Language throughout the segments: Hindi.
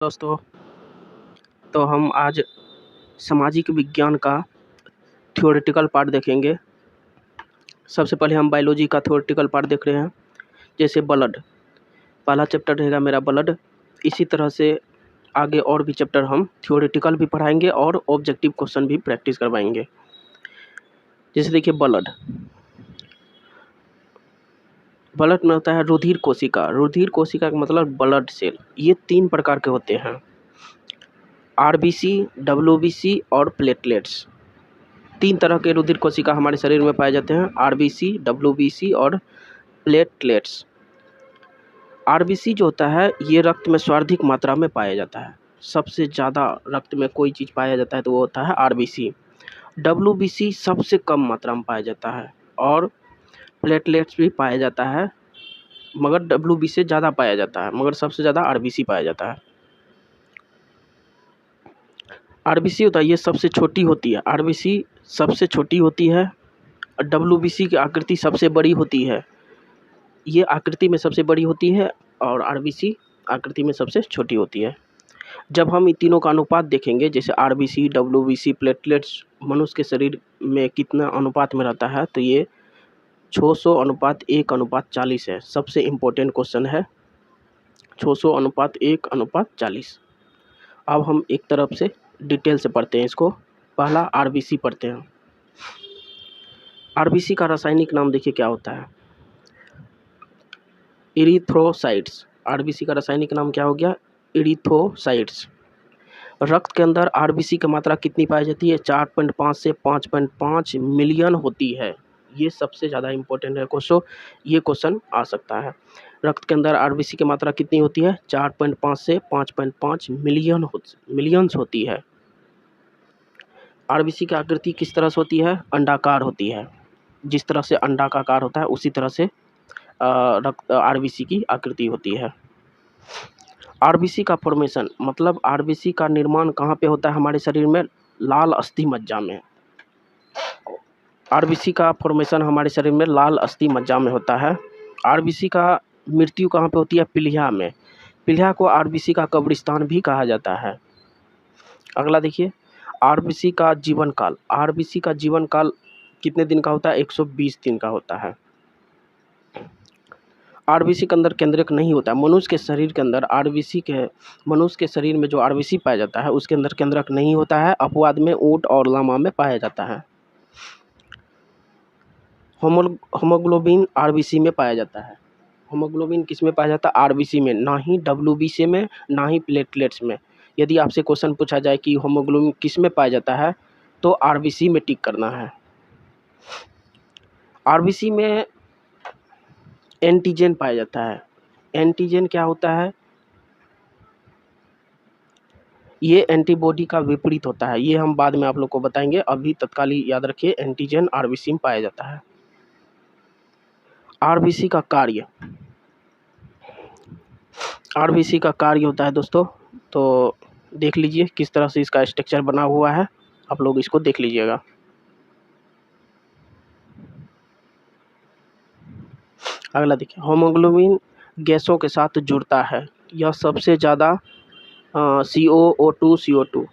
दोस्तों, तो हम आज सामाजिक विज्ञान का थ्योरेटिकल पार्ट देखेंगे। सबसे पहले हम बायोलॉजी का थ्योरेटिकल पार्ट देख रहे हैं, जैसे ब्लड। पहला चैप्टर रहेगा मेरा ब्लड। इसी तरह से आगे और भी चैप्टर हम थ्योरेटिकल भी पढ़ाएंगे और ऑब्जेक्टिव क्वेश्चन भी प्रैक्टिस करवाएंगे। जैसे देखिए ब्लड में होता है रुधिर कोशिका। रुधिर कोशिका का मतलब ब्लड सेल। ये 3 प्रकार के होते हैं, आरबीसी, डब्ल्यूबीसी और प्लेटलेट्स। 3 तरह के रुधिर कोशिका हमारे शरीर में पाए जाते हैं, आरबीसी, डब्ल्यूबीसी और प्लेटलेट्स। आरबीसी जो होता है ये रक्त में सर्वाधिक मात्रा में पाया जाता है। सबसे ज़्यादा रक्त में कोई चीज़ पाया जाता है तो वो होता है आरबीसी। डब्ल्यूबीसी सबसे कम मात्रा में पाया जाता है और प्लेटलेट्स भी पाया जाता है, मगर डब्ल्यूबीसी से ज़्यादा पाया जाता है, मगर सबसे ज़्यादा आरबीसी पाया जाता है। आरबीसी होता है ये सबसे छोटी होती है, आरबीसी सबसे छोटी होती है। डब्ल्यूबीसी की आकृति सबसे बड़ी होती है, ये आकृति में सबसे बड़ी होती है और आरबीसी आकृति में सबसे छोटी होती है। जब हम इन तीनों का अनुपात देखेंगे, जैसे आरबीसी, डब्ल्यूबीसी, प्लेटलेट्स, मनुष्य के शरीर में कितना अनुपात में रहता है, तो ये 600:1:40 है। सबसे इम्पोर्टेंट क्वेश्चन है 600:1:40। अब हम एक तरफ से डिटेल से पढ़ते हैं इसको। पहला आरबीसी पढ़ते हैं। आरबीसी का रासायनिक नाम देखिए क्या होता है, इरिथ्रोसाइट्स। आरबीसी का रासायनिक नाम क्या हो गया, इरिथ्रोसाइट्स। रक्त के अंदर आरबीसी की मात्रा कितनी पाई जाती है, 4.5 से 5.5 मिलियन होती है। ये सबसे ज़्यादा इम्पोर्टेंट है क्वेश्चन, ये क्वेश्चन आ सकता है। रक्त के अंदर आरबीसी की मात्रा कितनी होती है, 4.5 से 5.5 मिलियंस होती है। आरबीसी की आकृति किस तरह से होती है, अंडाकार होती है। जिस तरह से अंडा का आकार होता है उसी तरह से रक्त आरबीसी की आकृति होती है। आरबीसी का फॉर्मेशन मतलब आरबीसी का निर्माण कहाँ पे होता है हमारे शरीर में, लाल अस्थि मज्जा में। आरबीसी का फॉर्मेशन हमारे शरीर में लाल अस्थि मज्जा में होता है। आरबीसी का मृत्यु कहाँ पे होती है, पीलिया में। पीलिया को आरबीसी का कब्रिस्तान भी कहा जाता है। अगला देखिए, आरबीसी का जीवन काल। आरबीसी का जीवन काल कितने दिन का होता है, 120 दिन का होता है। आरबीसी के अंदर केंद्रक नहीं होता है। मनुष्य के शरीर के अंदर मनुष्य के शरीर में जो आरबीसी पाया जाता है उसके अंदर केंद्रक नहीं होता है। अपवाद में ऊंट और लामा में पाया जाता है। होमोग्लोबिन आरबीसी में पाया जाता है। होमोग्लोबिन किस में पाया जाता है, आरबीसी में, ना ही डब्ल्यूबीसी में, ना ही प्लेटलेट्स में। यदि आपसे क्वेश्चन पूछा जाए कि होमोग्लोबिन किस में पाया जाता है तो आरबीसी में टिक करना है। आरबीसी में एंटीजन पाया जाता है। एंटीजन क्या होता है, ये एंटीबॉडी का विपरीत होता है। ये हम बाद में आप लोग को बताएंगे, अभी तत्कालीन याद रखिए एंटीजन आरबीसी में पाया जाता है। आरबीसी का कार्य, आरबीसी का कार्य होता है दोस्तों, तो देख लीजिए किस तरह से इसका स्ट्रक्चर बना हुआ है, आप लोग इसको देख लीजिएगा। अगला देखिए, होमोग्लोबिन गैसों के साथ जुड़ता है। यह सबसे ज़्यादा CO2 CO2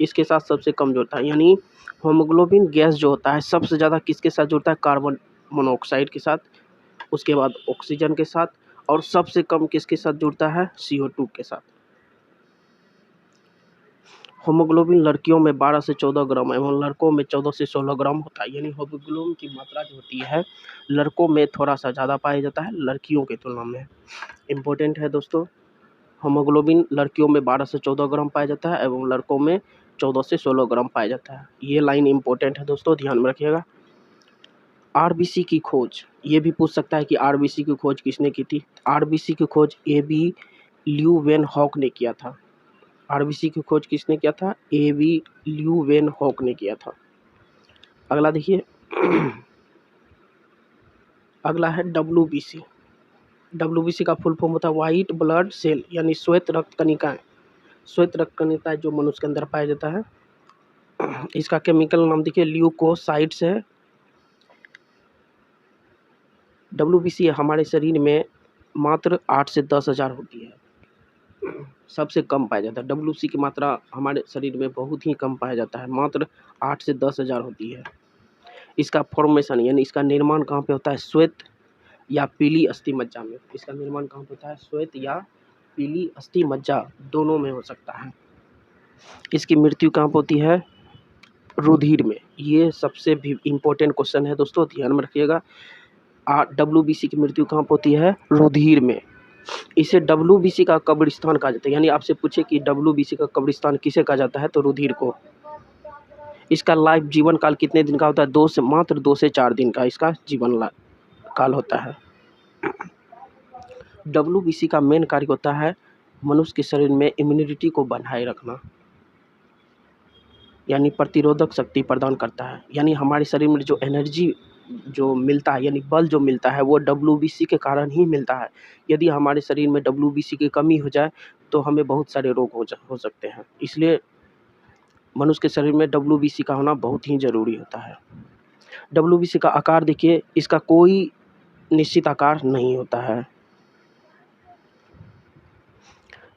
इसके साथ सबसे कम जुड़ता है। यानी होमोग्लोबिन गैस जो होता है सबसे ज़्यादा किसके साथ जुड़ता है, कार्बन मोनोऑक्साइड के साथ, उसके बाद ऑक्सीजन के साथ, और सबसे कम किसके साथ जुड़ता है, CO2 के साथ। होमोग्लोबिन लड़कियों में 12 से 14 ग्राम एवं लड़कों में 14 से 16 ग्राम होता है। यानी होमोग्लोबिन की मात्रा जो होती है लड़कों में थोड़ा सा ज़्यादा पाया जाता है लड़कियों की तुलना में। इम्पोर्टेंट है दोस्तों, होमोग्लोबिन लड़कियों में 12 से 14 ग्राम पाया जाता है एवं लड़कों में 14 से 16 ग्राम पाया जाता है। ये लाइन इम्पोर्टेंट है दोस्तों, ध्यान में रखिएगा। आरबीसी की खोज, ये भी पूछ सकता है कि आरबीसी की खोज किसने की थी। आरबीसी की खोज AB ल्यूवेनहॉक ने किया था। आरबीसी की खोज किसने किया था, AB ल्यूवेनहॉक ने किया था। अगला देखिए अगला है डब्ल्यूबीसी। डब्ल्यूबीसी का फुल फॉर्म होता है व्हाइट ब्लड सेल, यानी श्वेत रक्त कणिकाएं। श्वेत रक्त कणिकाएं जो मनुष्य के अंदर पाया जाता है। इसका केमिकल नाम देखिए ल्यूकोसाइट्स है। डब्ल्यूबीसी हमारे शरीर में मात्र 8 से 10 हज़ार होती है। सबसे कम पाया जाता है। डब्ल्यूबीसी की मात्रा हमारे शरीर में बहुत ही कम पाया जाता है, मात्र 8 से 10,000 होती है। इसका फॉर्मेशन यानी इसका निर्माण कहाँ पे होता है? श्वेत या पीली अस्थि मज्जा में। इसका निर्माण कहाँ पे होता है? श्वेत या पीली अस्थि मज्जा, दोनों में हो सकता है। इसकी मृत्यु कहाँ पे होती है? रुधिर में। ये सबसे भी इम्पोर्टेंट क्वेश्चन है दोस्तों, ध्यान में रखिएगा। डब्ल्यूबीसी की मृत्यु कहाँ पे होती है? रुधिर में। इसे डब्ल्यूबीसी का कब्रिस्तान कहा जाता है। यानी आपसे पूछे कि डब्ल्यूबीसी का कब्रिस्तान किसे कहा जाता है, तो रुधिर को। इसका लाइफ जीवन काल कितने दिन का होता है? मात्र 2 से 4 दिन का इसका जीवन काल होता है। डब्ल्यूबीसी का मेन कार्य होता है मनुष्य के शरीर में इम्यूनिटी को बनाए रखना, यानी प्रतिरोधक शक्ति प्रदान करता है। यानी हमारे शरीर में जो एनर्जी जो मिलता है, यानी बल जो मिलता है, वो डब्ल्यूबीसी के कारण ही मिलता है। यदि हमारे शरीर में डब्ल्यूबीसी की कमी हो जाए तो हमें बहुत सारे रोग हो सकते हैं। इसलिए मनुष्य के शरीर में डब्ल्यूबीसी का होना बहुत ही ज़रूरी होता है। डब्ल्यूबीसी का आकार देखिए, इसका कोई निश्चित आकार नहीं होता है।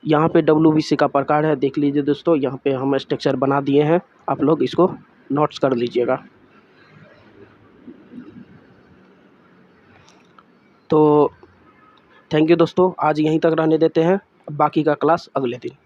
यहाँ पे डब्ल्यूबीसी का प्रकार है, देख लीजिए दोस्तों, यहाँ पे हम स्ट्रक्चर बना दिए हैं, आप लोग इसको नोट्स कर लीजिएगा। तो थैंक यू दोस्तों, आज यहीं तक रहने देते हैं, बाकी का क्लास अगले दिन।